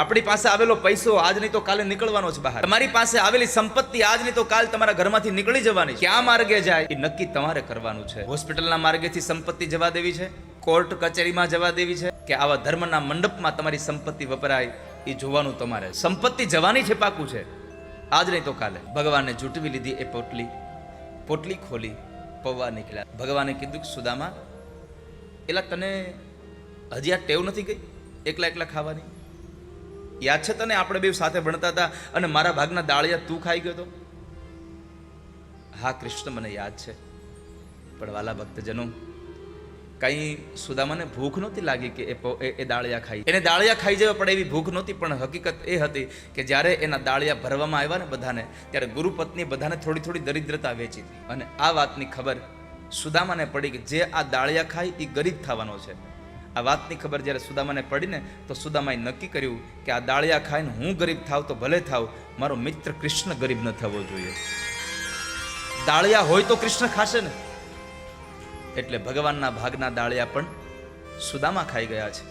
આપણી પાસે આવેલો પૈસો આજ નહીં તો કાલે નીકળવાનો છે બહાર. તમારી પાસે આવેલી સંપત્તિ આજ નહીં તો કાલ તમારા ઘરમાંથી નીકળી જવાની છે. ક્યાં માર્ગે જાય એ નક્કી તમારે કરવાનું છે. હોસ્પિટલના માર્ગેથી સંપત્તિ જવા દેવી છે, કોર્ટ કચેરીમાં જવા દેવી છે, કે આવા ધર્મના મંડપમાં તમારી સંપત્તિ વપરાય એ જોવાનું તમારે. સંપત્તિ જવાની છે, પાકું છે, આજ નહીં તો કાલે. ભગવાને જૂટવી લીધી એ પોટલી ખોલી, પૌવા નીકળ્યા. ભગવાને કીધું કે સુદામા, એલા તને હજી આ ટેવ નથી ગઈ એકલા ખાવાની? યાદ છે તને આપણે બે સાથે ભણતા હતા અને મારા ભાગના દાળિયા તું ખાઈ ગયો તો? હા કૃષ્ણ, મને યાદ છે. પણ વાલા ભક્તજનો, કઈ સુદામાને ભૂખ નહોતી લાગી કે એ દાળિયા ખાઈ. એને દાળિયા ખાઈ જવા પડે એવી ભૂખ નહોતી, પણ હકીકત એ હતી કે જ્યારે એના દાળિયા ભરવામાં આવ્યા ને બધાને, ત્યારે ગુરુપત્ની બધાને થોડી થોડી દરિદ્રતા વેચી હતી. અને આ વાતની ખબર સુદામાને પડી કે જે આ દાળિયા ખાય એ ગરીબ થવાનો છે. આ વાતની ખબર જ્યારે સુદામાને પડીને તો સુદામાએ નક્કી કર્યું કે આ દાળિયા ખાઈને હું ગરીબ થાવ તો ભલે થાવ, મારો મિત્ર કૃષ્ણ ગરીબ ન થવો જોઈએ. દાળિયા હોય તો કૃષ્ણ ખાશે ને. એટલે ભગવાનના ભાગના દાળિયા પણ સુદામા ખાઈ ગયા છે.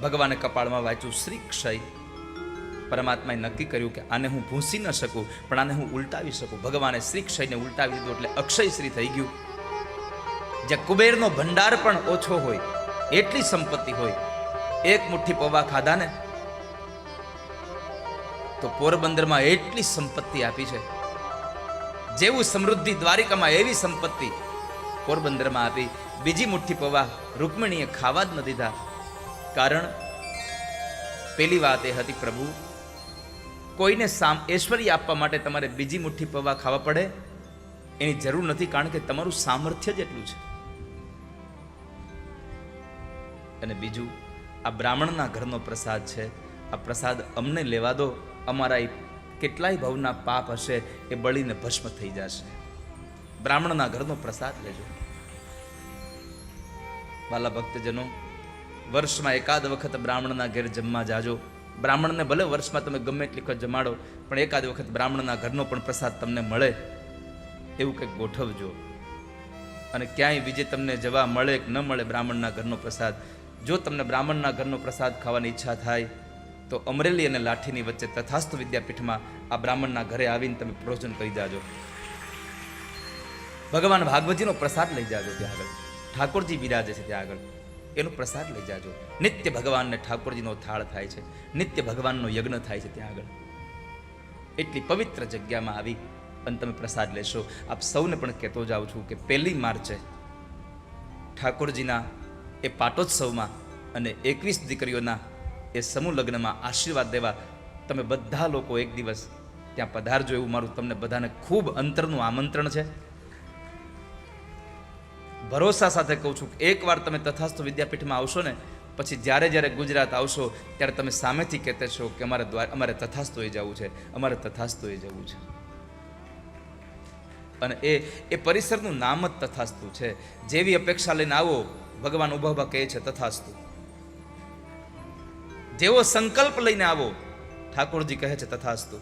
ભગવાને કપાળમાં વાંચ્યું શ્રી ક્ષય. પરમાત્માએ નક્કી કર્યું કે આને હું ભૂંસી ન શકું, પણ આને હું ઉલટાવી શકું. ભગવાને શ્રી ક્ષયને ઉલટાવી દીધું એટલે અક્ષય શ્રી થઈ ગયું. જ્યાં કુબેરનો ભંડાર પણ ઓછો હોય એટલી સંપત્તિ હોય, એક મુઠ્ઠી પૌવા ખાધા ને તો પોરબંદરમાં એટલી સંપત્તિ આપી છે. જેવું સમૃદ્ધિ દ્વારિકામાં એવી સંપત્તિ પોરબંદરમાં આપી. બીજી મુઠ્ઠી પૌવા રૂકમિણીએ ખાવા જ ન દીધા. કારણ પેલી વાત એ હતી, પ્રભુ કોઈને ઐશ્વર્ય આપવા માટે તમારે બીજી મુઠ્ઠી પૌવા ખાવા પડે એની જરૂર નથી, કારણ કે તમારું સામર્થ્ય જ એટલું છે. અને બીજું, આ બ્રાહ્મણના ઘરનો પ્રસાદ છે, આ પ્રસાદ અમને લેવા દો. અમારા કેટલાય ભવના પાપ હશે એ બળીને ભસ્મ થઈ જશે. બ્રાહ્મણના ઘરનો પ્રસાદ લેજો. વાલા ભક્તજનો, વર્ષમાં એકાદ વખત બ્રાહ્મણના ઘેર જમવા જાજો. બ્રાહ્મણને ભલે વર્ષમાં તમે ગમે એટલી વખત જમાડો, પણ એકાદ વખત બ્રાહ્મણના ઘરનો પણ પ્રસાદ તમને મળે એવું કંઈક ગોઠવજો. અને ક્યાંય બીજે તમને જવા મળે કે ન મળે બ્રાહ્મણના ઘરનો પ્રસાદ, જો તમને બ્રાહ્મણના ઘરનો પ્રસાદ ખાવાની ઈચ્છા થાય તો અમરેલી અને લાઠીની વચ્ચે તથાસ્તુ વિદ્યાપીઠમાં આ બ્રાહ્મણના ઘરે આવીને તમે ભોજન કરી જાજો. ભગવાન ભાગવતજીનો પ્રસાદ લઈ જાજો. ત્યાં આગળ ઠાકોરજી બિરાજે છે, ત્યાં આગળ એનો પ્રસાદ લઈ જાજો. નિત્ય ભગવાનને ઠાકોરજીનો થાળ થાય છે, નિત્ય ભગવાનનો યજ્ઞ થાય છે ત્યાં આગળ. એટલી પવિત્ર જગ્યામાં આવી અને તમે પ્રસાદ લેશો. આપ સૌને પણ કહેતો જાઉં છું કે 1 માર્ચે ઠાકોરજીના એ પાટોત્સવમાં અને 21 દીકરીઓના એ સમૂહ લગ્નમાં આશીર્વાદ દેવા તમે બધા લોકો એક દિવસ ત્યાં પધારજો. એવું મારું તમને બધાને ખૂબ અંતરનું આમંત્રણ છે. ભરોસા સાથે કહું છું કે એકવાર તમે તથાસ્તુ વિદ્યાપીઠમાં આવશો ને, પછી જ્યારે જ્યારે ગુજરાત આવશો ત્યારે તમે સામેથી કહેતા છો કે અમારે તથાસ્તુએ જવું છે, અમારે તથાસ્તુએ જવું છે. અને એ પરિસરનું નામ જ તથાસ્તુ છે. જેવી અપેક્ષા લઈને આવો, ભગવાન ઉભા કહે છે તથાસ્તુ. જેવો સંકલ્પ લઈને આવો, ઠાકોરજી કહે છે તથાસ્તુ.